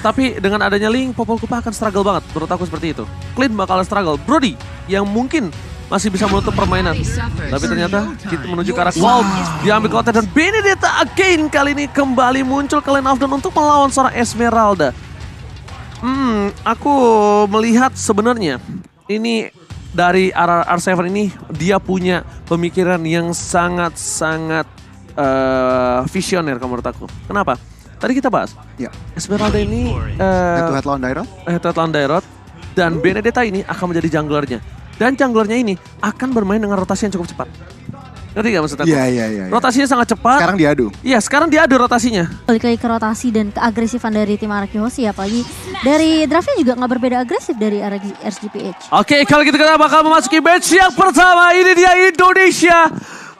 Tapi dengan adanya Link, Popol Kupa akan struggle banget. Menurut aku seperti itu. Clean bakal struggle. Brody yang mungkin masih bisa menutup permainan. Tapi ternyata kita menuju ke arah Cloud. Diambil Cloud dan Benedetta again kali ini kembali muncul ke lane of down untuk melawan seorang Esmeralda. Aku melihat sebenarnya ini dari R7 ini dia punya pemikiran yang sangat-sangat visioner menurut aku. Kenapa? Tadi kita bahas. Ya. Esmeralda ini Head-to-head lawan Dairot. Head-to-head lawan Dairot. Dan Benedetta ini akan menjadi junglernya. Dan junglernya ini akan bermain dengan rotasi yang cukup cepat. Ngerti gak maksud aku? Iya. Rotasinya sangat cepat. Sekarang diadu. Iya, sekarang diadu rotasinya. Balik lagi ke rotasi dan keagresifan dari tim Arakihoshi, apalagi dari draftnya juga nggak berbeda agresif dari RSGPH. Oke, kalau gitu kita bakal memasuki match yang pertama. Ini dia Indonesia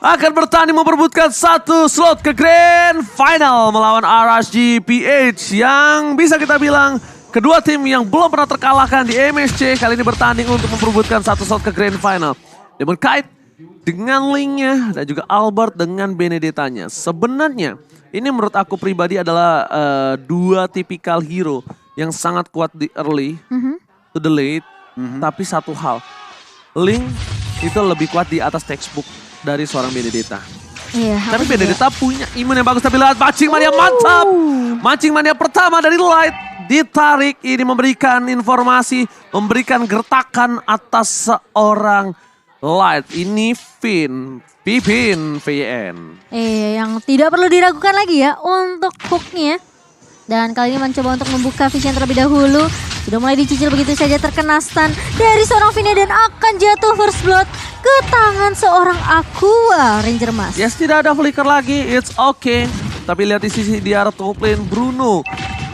akan bertanding memperebutkan satu slot ke Grand Final melawan RSGPH yang bisa kita bilang kedua tim yang belum pernah terkalahkan di MSC kali ini bertanding untuk memperebutkan satu slot ke Grand Final. Demon Kite dengan Link-nya dan juga Albert dengan Benedettanya. Sebenarnya ini menurut aku pribadi adalah dua tipikal hero yang sangat kuat di early to the late. Tapi satu hal, Link itu lebih kuat di atas textbook dari seorang Benedetta. Iya. Tapi Benedetta punya imun yang bagus. Tapi lihat mancing mania mantap. Mancing mania pertama dari Light ditarik. Ini memberikan informasi, memberikan gertakan atas seorang Light. Ini Pipin VN. Yang tidak perlu diragukan lagi ya untuk hooknya. Dan kali ini mencoba untuk membuka vision terlebih dahulu. Sudah mulai dicicil begitu saja, terkena stun dari seorang Vina dan akan jatuh first blood ke tangan seorang Aqua Ranger Mas. Yes, tidak ada flicker lagi, it's okay. Tapi lihat di sisi di arah top lane Bruno.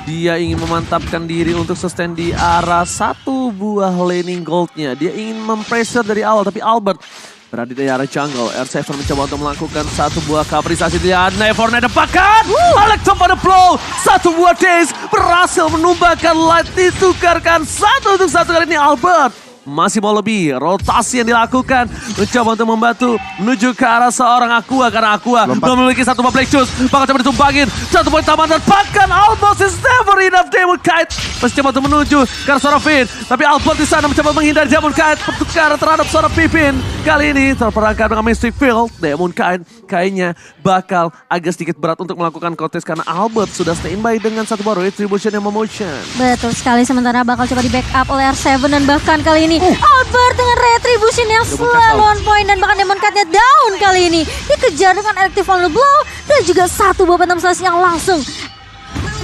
Dia ingin memantapkan diri untuk sustain di arah satu buah laning goldnya. Dia ingin mempressure dari awal, tapi Albert berada di arah jungle. R7 mencoba untuk melakukan satu buah kaverisasi. Dia never depakan. Alex pada blow. Satu buah daze berhasil menumbangkan Light. Ditukarkan satu untuk satu kali ini Albert. Masih mau lebih, rotasi yang dilakukan. Mencoba untuk membantu menuju ke arah seorang Aqua. Karena Aqua belum memiliki satu buah Black Shoes. Bakal coba ditumbangin. Satu poin taman dan bahkan Albert is never enough. Demon Kite masih coba untuk menuju ke arah seorang Finn. Tapi Albert di sana mencoba menghindari Demon Kite. Pertukaran terhadap seorang Pipin. Kali ini terperangkap dengan Mystic Field. Demon Kite kayaknya bakal agak sedikit berat untuk melakukan kontes. Karena Albert sudah standby dengan satu buah Retribution yang memotion. Betul sekali, sementara bakal coba di backup oleh R7 dan bahkan kali ini Albert dengan Retribution yang selalu on point dan bahkan Demon Kite-nya down kali ini. Dikejar dengan Active on the Blow dan juga satu buah Phantom Slash yang langsung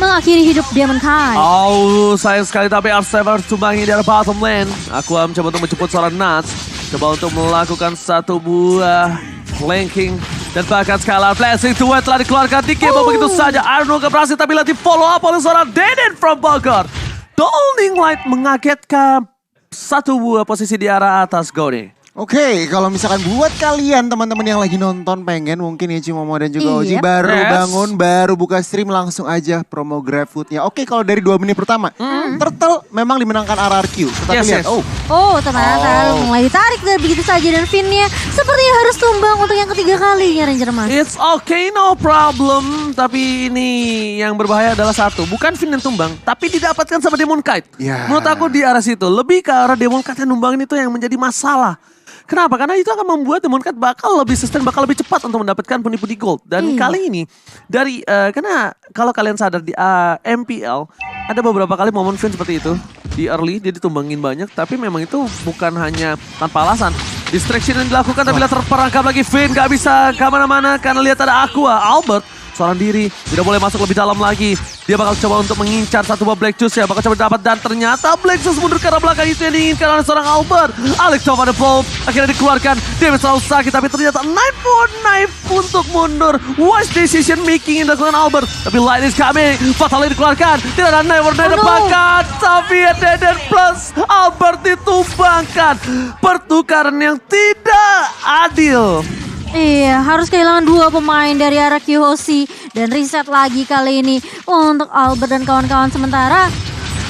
mengakhiri hidup Demon Kite. Sayang sekali tapi R7 harus tumbangi dari bottom lane. Aku mencoba untuk menjemput seorang Nuts. Coba untuk melakukan satu buah flanking. Dan bahkan Scalar Blessing to telah dikeluarkan di game begitu saja. Arno gak berhasil tapi di follow up oleh seorang Deden from Bogor. Downing Light mengagetkan satu buah posisi di arah atas Gode. Oke, kalau misalkan buat kalian teman-teman yang lagi nonton pengen mungkin ya Momo dan juga Oji baru bangun, baru buka stream langsung aja promo GrabFood-nya. Oke, kalau dari 2 menit pertama, Turtle memang dimenangkan RRQ. Tetapi lihat, ternyata mulai ditarik dari begitu saja dan Finn-nya sepertinya harus tumbang untuk yang ketiga kalinya Ranger Mas. It's okay, no problem. Tapi ini yang berbahaya adalah satu, bukan Finn yang tumbang, tapi didapatkan sama Demon Kite. Yeah. Menurut aku di arah situ, lebih ke arah Demon Kite yang numbangin itu yang menjadi masalah. Kenapa? Karena itu akan membuat Demon Kite bakal lebih sustain, bakal lebih cepat untuk mendapatkan pundi-pundi gold. Dan kali ini, dari karena kalau kalian sadar di MPL, ada beberapa kali momen Finn seperti itu. Di early dia ditumbangin banyak, tapi memang itu bukan hanya tanpa alasan. Distraction yang dilakukan, tapi lihat terperangkap lagi Finn, gak bisa kemana-mana karena lihat ada Aqua. Albert seorang diri, tidak boleh masuk lebih dalam lagi. Dia bakal coba untuk mengincar satu buah Black Shoes ya, bakal coba dapat dan ternyata Black Shoes mundur ke arah belakang itu yang diinginkan oleh seorang Albert. Alex coba ada Pulp, akhirnya dikeluarkan. Dia selalu sakit tapi ternyata knife for knife untuk mundur. Wise decision making yang dilakukan Albert. Tapi Light is coming, Fatal dikeluarkan. Tidak ada knife for knife bahkan. Tapi Deden plus Albert ditumbangkan. Pertukaran yang tidak adil. Iya, harus kehilangan 2 pemain dari Arakihoshi dan reset lagi kali ini untuk Albert dan kawan-kawan. Sementara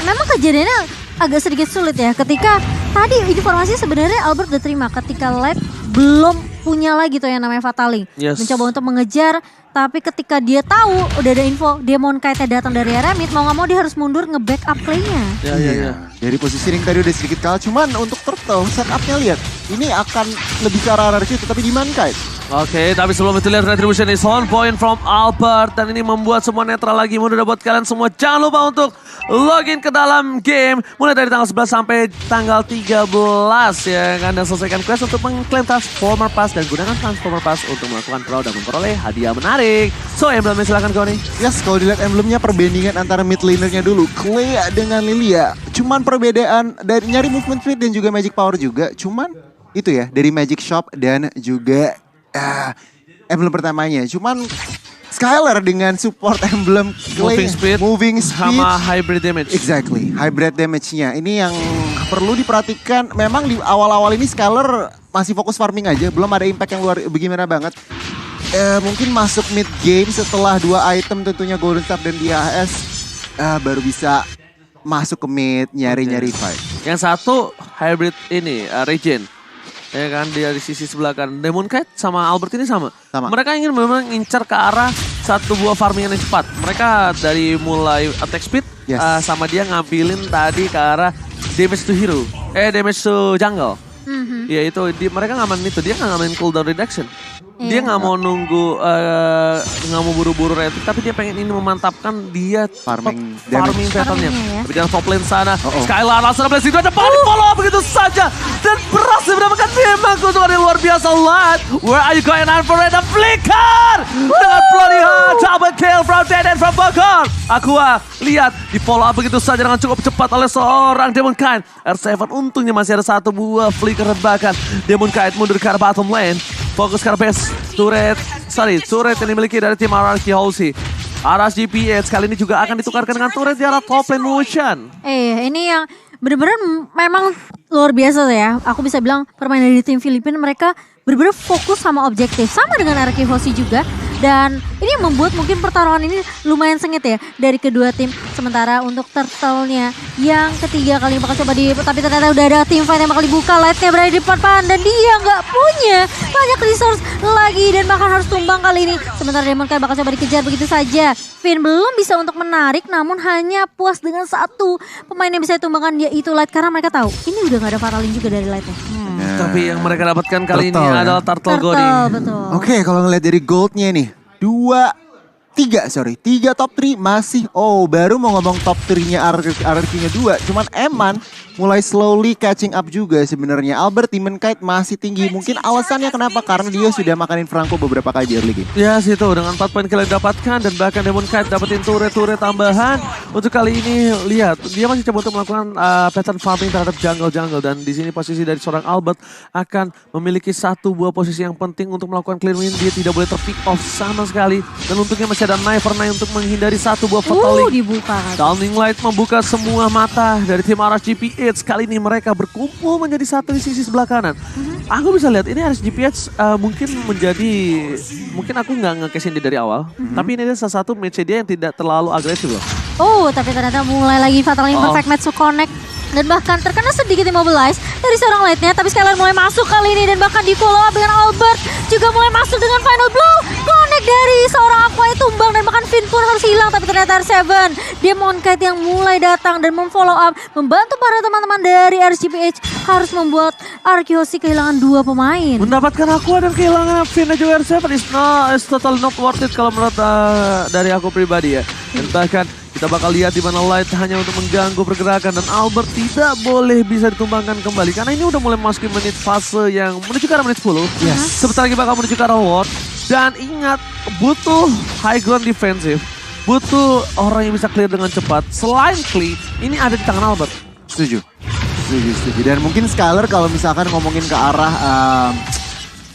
memang kejadiannya agak sedikit sulit ya ketika tadi informasi sebenarnya Albert udah terima ketika Light belum punya lagi tuh yang namanya Fataling. Yes. Mencoba untuk mengejar, tapi ketika dia tahu udah ada info Demon Kite datang dari area mid, mau gak mau dia harus mundur nge-backup play-nya. Ya. Dari positioning tadi udah sedikit kalah, cuman untuk Turtle setupnya lihat, ini akan lebih ke arah situ, tapi di Mankind. Oke, tapi sebelum itu lihat Retribution is on point from Albert. Dan ini membuat semua netral lagi. Mudah buat kalian semua. Jangan lupa untuk login ke dalam game. Mulai dari tanggal 11 sampai tanggal 13 ya kan. Dan selesaikan quest untuk mengklaim Transformer Pass. Dan gunakan Transformer Pass untuk melakukan pro dan memperoleh hadiah menarik. So, emblemnya silahkan kau nih. Yes, kalau dilihat emblemnya perbandingan antara mid lanernya dulu, Clea dengan Lilia. Cuman perbedaan dari nyari movement speed dan juga magic power juga. Cuman itu ya, dari magic shop dan juga emblem pertamanya. Cuman Skylar dengan support emblem moving speed sama hybrid damage. Exactly, hybrid damage-nya. Ini yang perlu diperhatikan. Memang di awal-awal ini Skylar masih fokus farming aja, belum ada impact yang luar bagaimana banget. Mungkin masuk mid game setelah 2 item tentunya Golden Staff dan DHS baru bisa masuk ke mid nyari-nyari fight. Yang satu hybrid ini Regen. Ya kan, dia di sisi sebelah kan. Demon Kite sama Albert ini sama. Mereka ingin memang ngincar ke arah satu buah farmingan yang cepat. Mereka dari mulai attack speed sama dia ngambilin tadi ke arah damage to hero. Damage to jungle. Ya itu, mereka ngamanin itu. Dia nggak ngamanin cooldown reduction. Dia nggak mau nunggu, nggak mau buru-buru retrik, tapi dia pengen ini memantapkan dia farming patternnya. Tapi di top lane sana, Skylar langsung blessing itu cepat follow up begitu saja dan berhasil mendapatkan memang keuntungan yang luar biasa. Light, where are you going on for it? The flicker dengan bloody heart, double kill from Dead and from Bogor. Aqua lihat di follow up begitu saja dengan cukup cepat oleh seorang Demon Kite. R7 untungnya masih ada satu buah flicker bahkan Demon Kite mundur ke arah bottom lane. Fokus ke base turret yang dimiliki dari tim RRQ Halsey. Aras GPH kali ini juga akan ditukarkan dengan turret di arah top lane Motion. Ini yang benar-benar memang luar biasa ya. Aku bisa bilang permainan dari tim Filipina mereka benar-benar fokus sama objektif. Sama dengan RRQ Halsey juga. Dan ini yang membuat mungkin pertarungan ini lumayan sengit ya dari kedua tim. Sementara untuk Turtle-nya yang ketiga kali bakal coba tapi ternyata udah ada tim fight yang bakal dibuka. Light-nya berada di depan dan dia nggak punya banyak resource lagi dan bahkan harus tumbang kali ini. Sementara Demon Kite bakal coba dikejar begitu saja. Finn belum bisa untuk menarik namun hanya puas dengan satu pemain yang bisa ditumbangkan yaitu Light. Karena mereka tahu ini udah gak ada Fataling juga dari Light-nya. Tapi yang mereka dapatkan kali ini adalah Turtle Goni. Betul. Oke, kalau ngeliat dari goldnya nih, 3 top 3 masih, baru mau ngomong top 3-nya RRQ-nya 2. Cuman Eman mulai slowly catching up juga sebenarnya. Albert Demon Kite masih tinggi. Mungkin alasannya kenapa? Karena dia sudah makanin Franco beberapa kali di early game. Ya situ dengan 4 poin kalian dapatkan dan bahkan Demon Kite dapetin turret tambahan. Untuk kali ini lihat dia masih coba untuk melakukan pattern farming terhadap jungle dan di sini posisi dari seorang Albert akan memiliki satu buah posisi yang penting untuk melakukan clear win. Dia tidak boleh terpick off sama sekali dan untungnya masih ada Knife untuk menghindari satu buah Fataling. Dibuka. Downing Light membuka semua mata dari tim RSGPH. Kali ini mereka berkumpul menjadi satu di sisi sebelah kanan. Aku bisa lihat ini RSGPH mungkin aku nggak nge-cash dia dari awal. Tapi ini adalah salah satu match dia yang tidak terlalu agresif loh. Tapi ternyata mulai lagi Fataling perfect match to connect. Dan bahkan terkena sedikit immobilize dari seorang Light-nya. Tapi Skylar mulai masuk kali ini dan bahkan di follow up dengan Albert. Juga mulai masuk dengan final blow. Connect dari seorang Aqua yang tumbang dan bahkan Finn pun harus hilang. Tapi ternyata R7, Demon Kite yang mulai datang dan memfollow up. Membantu para teman-teman dari RSGPH harus membuat RQC kehilangan 2 pemain. Mendapatkan Aqua dan kehilangan Finn dan juga R7 is totally not worth it kalau menurut dari aku pribadi ya. Dan bahkan kita bakal lihat di mana Light hanya untuk mengganggu pergerakan dan Albert tidak boleh bisa ditumbangkan kembali karena ini udah mulai masukin menit fase yang menuju ke arah menit 10. Sebentar lagi bakal menuju ke arah Ward. Dan ingat, butuh high ground defensive. Butuh orang yang bisa clear dengan cepat. Selain Klee, ini ada di tangan Albert. Setuju. Dan mungkin Skylar kalau misalkan ngomongin ke arah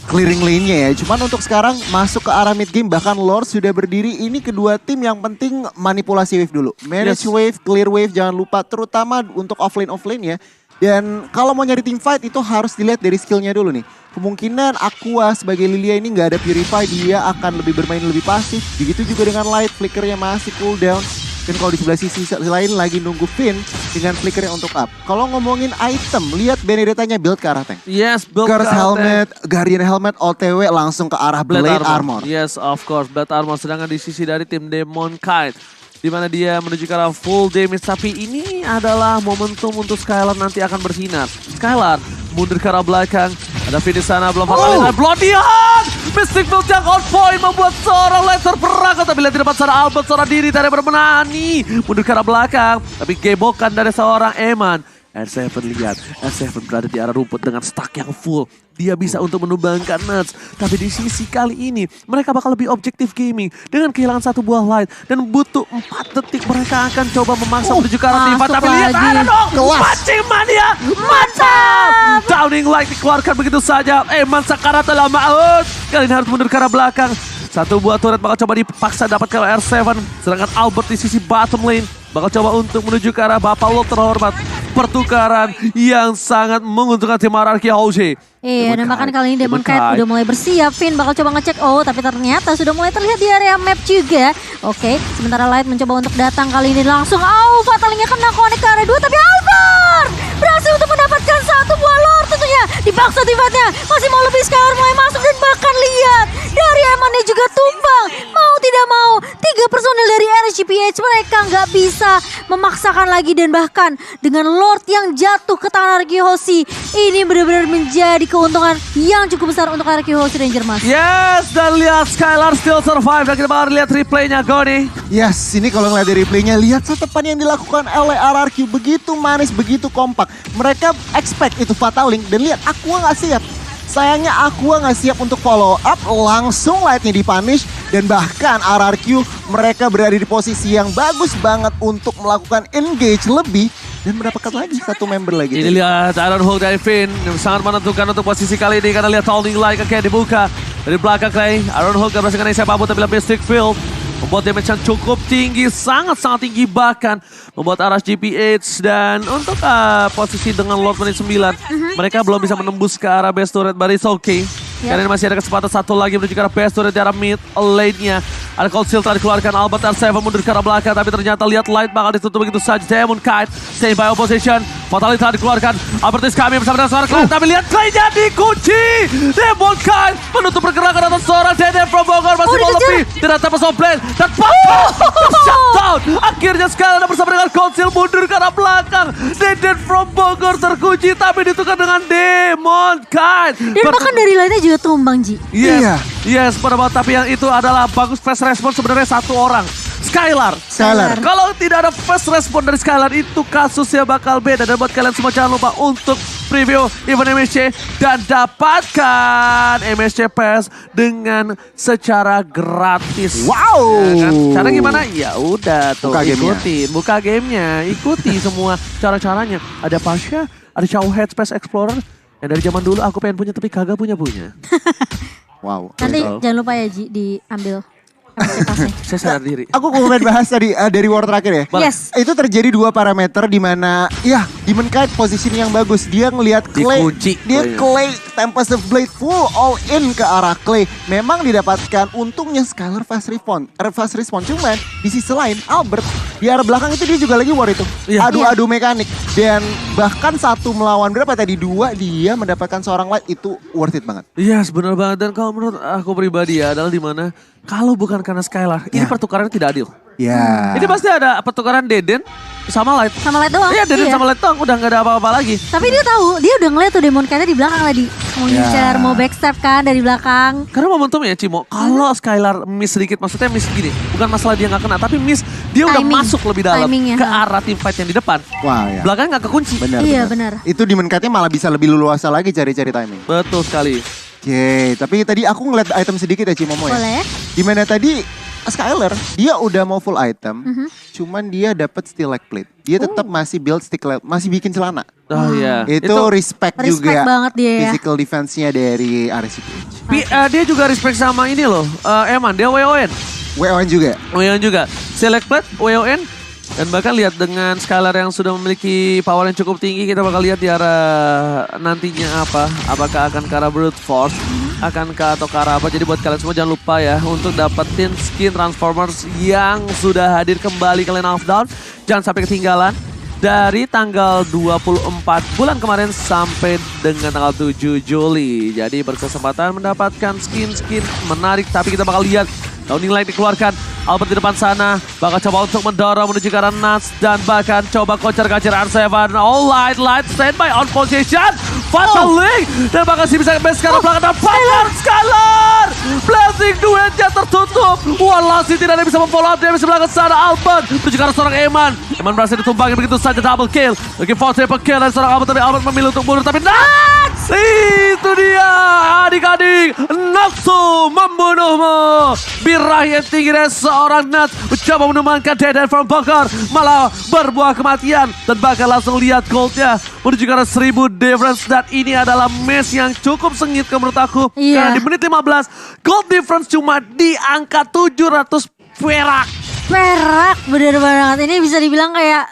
clearing lane-nya ya. Cuman untuk sekarang masuk ke arah mid game bahkan Lord sudah berdiri. Ini kedua tim yang penting manipulasi wave dulu. Manage wave, clear wave jangan lupa terutama untuk offlane ya. Dan kalau mau nyari team fight itu harus dilihat dari skillnya dulu nih. Kemungkinan Aqua sebagai Lilia ini nggak ada Purify, dia akan lebih bermain lebih pasif. Begitu juga dengan Light, flickernya masih cooldown. Dan kalau di sebelah sisi lain lagi nunggu Finn dengan flickernya untuk up. Kalau ngomongin item, lihat Benedetta-nya build ke arah tank. Yes, build Curse ke arah helmet, Guardian helmet, OTW langsung ke arah Blade Armor. Yes, of course, Blade Armor. Sedangkan di sisi dari tim Demon Kite, di mana dia menuju ke arah full damage. Tapi ini adalah momentum untuk Skylar nanti akan bersinar. Skylar mundur ke arah belakang. Ada Finn di sana, belum fatal. Bloody Hand! Mystic Build yang on point membuat seorang Lancer berangkat. Tapi lihat di depan sana Albert seorang diri dari bermenani. Mundur ke arah belakang. Tapi gebokan dari seorang Eman. R7 lihat, R7 berada di arah rumput dengan stack yang full. Dia bisa untuk menumbangkan Nuts. Tapi di sisi kali ini, mereka bakal lebih objektif gaming. Dengan kehilangan satu buah light. Dan butuh 4 detik mereka akan coba memaksa menuju ke arah Tifa. Tapi lihat, ada dong! Pancing Mania! Mantap! Downing light dikeluarkan begitu saja. Eman sekarang telah maut. Kali ini harus mundur ke arah belakang. Satu buah turret bakal coba dipaksa dapatkan R7. Sedangkan Albert di sisi bottom lane bakal coba untuk menuju ke arah Bapak Lo terhormat. Pertukaran yang sangat menguntungkan tim RRQ House. Iya, dan bahkan kali ini Demon Kite udah mulai bersiap. Finn bakal coba ngecek, tapi ternyata sudah mulai terlihat di area map juga. Oke, sementara Light mencoba untuk datang kali ini langsung. Fatalnya kena connect ke area 2, tapi Albert berhasil untuk mendapatkan satu buah lore tentunya. Dipaksa tifatnya, masih mau lebih Skylar mulai masuk dan bahkan lihat dari Emannya juga tumbang. Mau tidak mau, 3 personil dari RSGPH mereka nggak bisa memaksakan lagi dan bahkan dengan Lord yang jatuh ke tangan RRQ Hoshi, ini benar-benar menjadi keuntungan yang cukup besar untuk RRQ Hoshi Ranger Mas. Yes, dan lihat Skylar still survive. Dan kita bakal lihat replaynya Goni. Yes, ini kalau ngeliat dari replaynya, lihat setepan yang dilakukan oleh RRQ. Begitu manis, begitu kompak. Mereka expect itu Fatal Link dan lihat Aqua nggak siap. Sayangnya Aqua nggak siap untuk follow up, langsung Lightnya dipunish. Dan bahkan RRQ mereka berada di posisi yang bagus banget untuk melakukan engage lebih. Dan mendapatkan lagi satu member lagi. Ini lihat Iron Hulk dari Finn yang sangat menentukan untuk posisi kali ini. Karena lihat Holding Light kayak dibuka dari belakang Clay. Iron Hulk gak berhasil kena siapapun tapi lihat Mystic Field membuat damage yang cukup tinggi, sangat-sangat tinggi bahkan membuat arah GPH. Dan untuk posisi dengan Lord menit 9 mereka belum bisa menembus ke arah base turret, but it's okay. Karena ini masih ada kesempatan satu lagi menuju ke arah base turret di arah mid lane-nya. Ada Cold Shield telah dikeluarkan, Albert R7 mundur ke arah belakang, tapi ternyata lihat Light bakal ditutup begitu saja. Demon Kite stay by opposition, Fatality telah dikeluarkan, Albert is coming bersama dengan seorang Clay, tapi lihat Clay-nya dikunci. Demon Kite menutup pergerakan atas seorang Deden from Bogor, masih mau lebih, tidak dapat softblade, dan shutdown. Akhirnya sekarang bersama dengan Cold Shield mundur ke arah belakang. Deden from Bogor terkunci, tapi ditukar dengan Demon Kite. Dan bahkan dari lainnya juga tumbang, Ji. Yes, pada waktu tapi yang itu adalah bagus fast respon sebenarnya satu orang. Skylar. Kalau tidak ada fast respon dari Skylar itu kasusnya bakal beda. Dan buat kalian semua jangan lupa untuk preview event MSC dan dapatkan MSC Pass dengan secara gratis. Wow. Ya kan? Cara gimana? Ya udah tuh buka gamenya, ikuti semua cara-caranya. Ada Pasha, ada Showhead Space Explorer. Yang dari zaman dulu aku pengen punya tapi kagak punya. Wow. Nanti jangan lupa ya Ji diambil MSC-pasnya. Saya sadar diri. Aku mau bahas tadi dari war terakhir ya. Yes. Itu terjadi 2 parameter di mana Demon Kite posisinya yang bagus. Dia ngelihat Clay. Dikunci. Dia Clay Tempest of Blade full all in ke arah Clay. Memang didapatkan untungnya Skylar fast respawn. Cuman di sisi lain Albert di arah belakang itu dia juga lagi war itu. Adu-adu mekanik. Dan bahkan 1 melawan berapa tadi? 2 dia mendapatkan seorang light itu worth it banget. Yes, benar banget. Dan kalau menurut aku pribadi ya adalah dimana kalau bukan karena Skylar, ini pertukarannya tidak adil. Ini pasti ada pertukaran Deden sama Light. Sama Light doang. Iya, Deden sama Light doang, udah gak ada apa-apa lagi. Tapi dia tahu, dia udah ngeliat tuh Demon Kite di belakang tadi. Mau ngincer, mau backstab kan dari belakang. Karena momentumnya Cimo, kalau Skylar miss sedikit, maksudnya miss gini. Bukan masalah dia gak kena, tapi miss dia udah masuk lebih dalam ke arah tim fight yang di depan. Wah, ya. Belakangnya gak kekunci. Benar. Itu Demon Kite-nya malah bisa lebih leluasa lagi cari-cari timing. Betul sekali. Oke, tapi tadi aku ngeliat item sedikit ya Cimomo ya. Boleh. Dimana tadi Skylar dia udah mau full item, cuman dia dapat steel leg plate. Dia tetap masih build stick leg, masih bikin celana. Oh iya. Itu respect juga banget dia ya. physical defense-nya dari RSGPH. Dia juga respect sama ini loh, Eman, dia WON. WON juga. WON juga. Select plate, WON. Dan bahkan lihat dengan Skylar yang sudah memiliki power yang cukup tinggi, kita bakal lihat di arah nantinya apa. Apakah akan ke arah brute force akan ke atau ke arah apa. Jadi buat kalian semua jangan lupa ya untuk dapetin skin Transformers yang sudah hadir kembali ke Lane of Dawn. Jangan sampai ketinggalan. Dari tanggal 24 bulan kemarin sampai dengan tanggal 7 Juli. Jadi berkesempatan mendapatkan skin-skin menarik. Tapi kita bakal lihat Downing Light dikeluarkan. Albert di depan sana bakal coba untuk mendorong menuju ke arah Nuts. Dan bahkan coba kocar-kacir R7. All light standby on position. Fatal Link. Dan bakal sih bisa base sekarang belakang. Dan Fatal Skylar. Blessing duetnya tertutup. Walasi tidak ada yang bisa memfollow up. Dia bisa belakang sana. Albert menuju ke arah seorang Eman. Eman berhasil ditumbangin begitu saja double kill. Looking for triple kill dari seorang Albert. Tapi Albert memilih untuk mundur. Tapi Nuts. Itu dia adik-adik. Nafsu membunuhmu. Birahi yang tinggi dari seorang Nuts mencoba menumbangkan Dead from Bunker, malah berbuah kematian dan bahkan langsung lihat goldnya menuju ke arah 1000 difference. Dan ini adalah match yang cukup sengit menurut aku. Karena di menit 15 gold difference cuma di angka 700 perak. Bener banget. Ini bisa dibilang kayak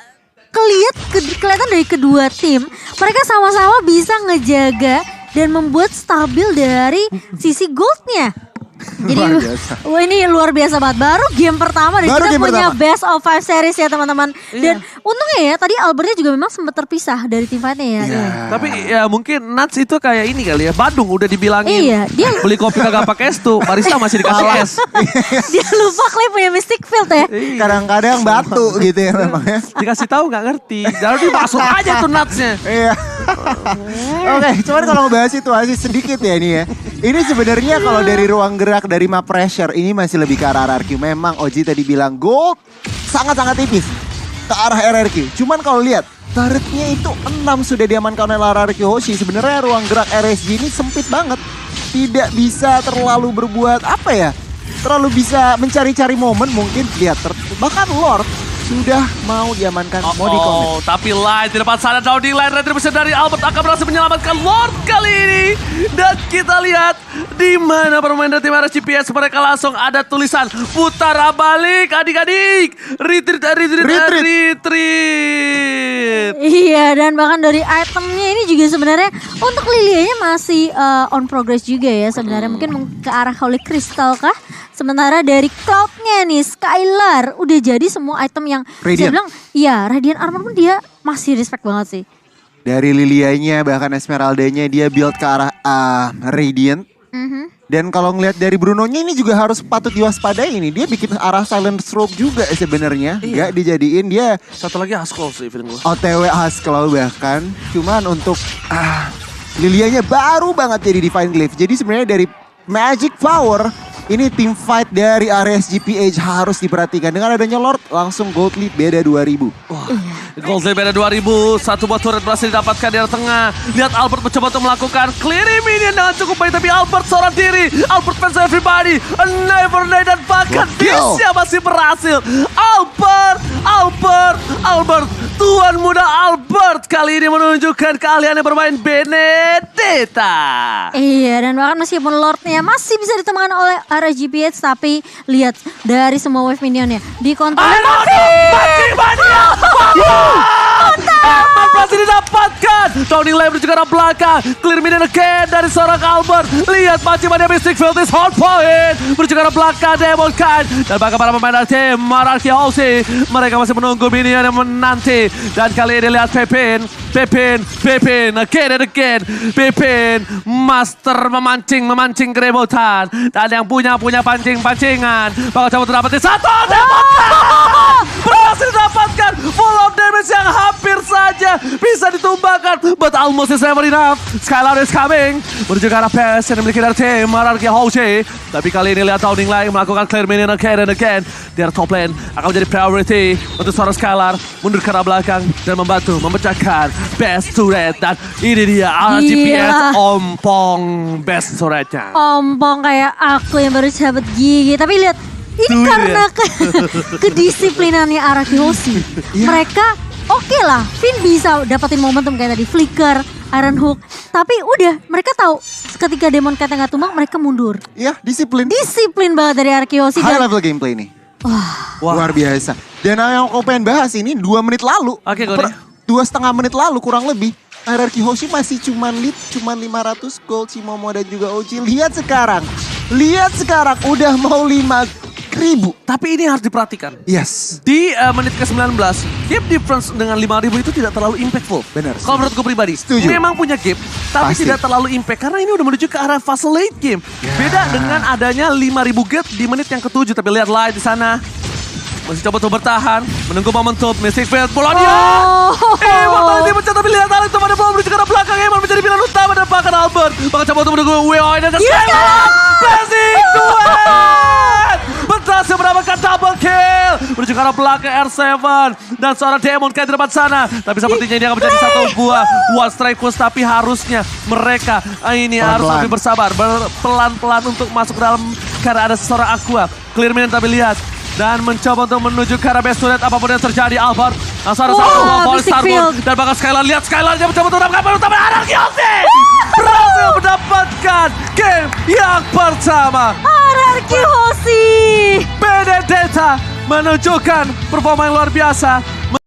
kelihatan dari kedua tim. Mereka sama-sama bisa ngejaga dan membuat stabil dari sisi goldnya. Jadi wah ini luar biasa banget. Baru game pertama dan kita punya best of 5 series ya teman-teman. Dan untungnya ya tadi Albertnya juga memang sempat terpisah dari tim fightnya ya. Tapi ya mungkin Nuts itu kayak ini kali ya. Badung udah dibilangin dia beli kopi kagak pakai es tuh. Barista masih dikasih es. Dia lupa Clay punya Mystic Field ya. Kadang-kadang batu gitu ya memang ya. Dikasih tahu nggak ngerti. Jadi masuk aja tuh Nutsnya. Iya. Oke, cuman kalau ngebahas situasi sedikit ya ini ya. Ini sebenarnya kalau dari ruang gerak dari map pressure ini masih lebih ke arah RRQ. Memang Oji tadi bilang gold sangat-sangat tipis ke arah RRQ. Cuman kalau lihat turretnya itu 6 sudah diamankan oleh RRQ Hoshi. Sebenarnya ruang gerak RSG ini sempit banget. Tidak bisa terlalu berbuat apa ya? Terlalu bisa mencari-cari momen mungkin. Lihat bahkan Lord sudah mau diamankan, mau di-commit. Tapi Light di depan sana, Downing Light retribution dari Albert akan berhasil menyelamatkan Lord kali ini. Dan kita lihat di mana permain dari tim RSGPS, mereka langsung ada tulisan putar balik adik-adik. Retreat. Iya, dan bahkan dari itemnya ini juga sebenarnya untuk Lilianya masih on progress juga ya sebenarnya. Mungkin ke arah Holy Crystal kah? Sementara dari Cloud-nya nih, Skylar udah jadi semua item yang saya bilang, ya Radiant Armor pun dia masih respect banget sih. Dari Lilianya bahkan Esmeralda-nya dia build ke arah Radiant. Dan kalau ngelihat dari Bruno-nya ini juga harus patut diwaspadai ini. Dia bikin arah Silent Strobe juga sebenarnya. Gak dijadiin dia. Satu lagi Haskell sih feeling gue. OTW Haskell bahkan. Cuman untuk Lilianya baru banget jadi Divine Glaive. Jadi sebenarnya dari Magic Power ini team fight dari RSGPH harus diperhatikan. Dengan adanya Lord langsung gold lead beda 2000. Wah, gold lead beda 2000. Satu buah turret berhasil didapatkan di arah tengah. Lihat Albert mencoba untuk melakukan clearing minion dengan cukup baik. Tapi Albert seorang diri. Albert fans everybody. Never die dan bahkan Disya masih berhasil. Albert. Tuan muda Albert kali ini menunjukkan keahliannya bermain Benedetta. Iya, dan bahkan meskipun Lordnya masih bisa ditemukan oleh RSGPH, tapi lihat dari semua wave minionnya dikontrol. Emang berhasil didapatkan. Downing Light menuju ke arah belakang. Clear minion again dari seorang Albert. Lihat Mania Mystic Field is hard point. Menuju ke arah belakang Demon Kind. Dan bahkan para pemain dari tim Mararki Hoshi. Mereka masih menunggu minion yang menanti. Dan kali ini lihat Pepin again and again. Pepin master memancing kerebutan. Dan yang punya pancingan. Bakal coba terdapat di satu Demon Kind. Berhasil didapatkan full of damage yang hampir saja bisa ditumbangkan. But almost is never enough. Skylar is coming. Menuju ke arah PS yang dimiliki dari tim Mararki Hoshi. Tapi kali ini lihat Downing Light melakukan clear minion again and again. Di arah top lane akan menjadi priority untuk seorang Skylar. Mundur ke arah belakang dan membantu memecahkan best turret. Dan ini dia RGPS ompong best turretnya. Ompong kayak aku yang baru cabut gigi. Tapi lihat ini karena kedisiplinannya Araki Hoshi. Mereka oke lah, Finn bisa dapetin momentum kayak tadi flicker, Iron Hook. Tapi udah mereka tahu ketika Demon Cat nggak tumbang mereka mundur. Iya, disiplin. Disiplin banget dari Araki Hoshi. High level gameplay nih. Luar biasa. Dan yang aku pengen bahas ini 2 menit lalu. Oke, 2,5 menit lalu kurang lebih. RRQ Hoshi masih cuman lead, cuman 500 gold Cimomo dan juga OG. Lihat sekarang udah mau 5.000. Tapi ini harus diperhatikan. Yes. Di menit ke-19, gap difference dengan 5.000 itu tidak terlalu impactful. Benar. Kalau menurut gue pribadi, Setuju. memang punya gap, tapi Pasti. tidak terlalu impact. Karena ini udah menuju ke arah fase late game. Beda dengan adanya 5.000 gap di menit yang ke-7. Tapi lihat live di sana. Masih coba untuk bertahan, menunggu momentum. Mystic Field, Polonia! Mortality pecah, tapi lihat Alex teman bola menuju ke arah belakang. Eman menjadi pilihan utama dan bahkan Albert. Bahkan coba untuk menunggu WOI dan Skylar! Blazing Duet! Berhasil mendapatkan double kill. Menuju ke arah belakang R7. Dan seorang Demon kayak di depan sana. Tapi sepertinya ini akan menjadi satu buah one strike push. Tapi harusnya mereka ini harus lebih bersabar. Pelan-pelan untuk masuk ke dalam. Karena ada seorang Aqua. Clear minion tapi lihat. Dan mencoba untuk menuju ke arah best unit apapun yang terjadi. Albert langsung ada satu ball Starboard. Dan bahkan Skylar, lihat Skylar dia mencoba untuk mendapatkan poin utama. Anarchy Hoshi berhasil mendapatkan game yang pertama. RRQ Hoshi. Benedetta menunjukkan performa yang luar biasa.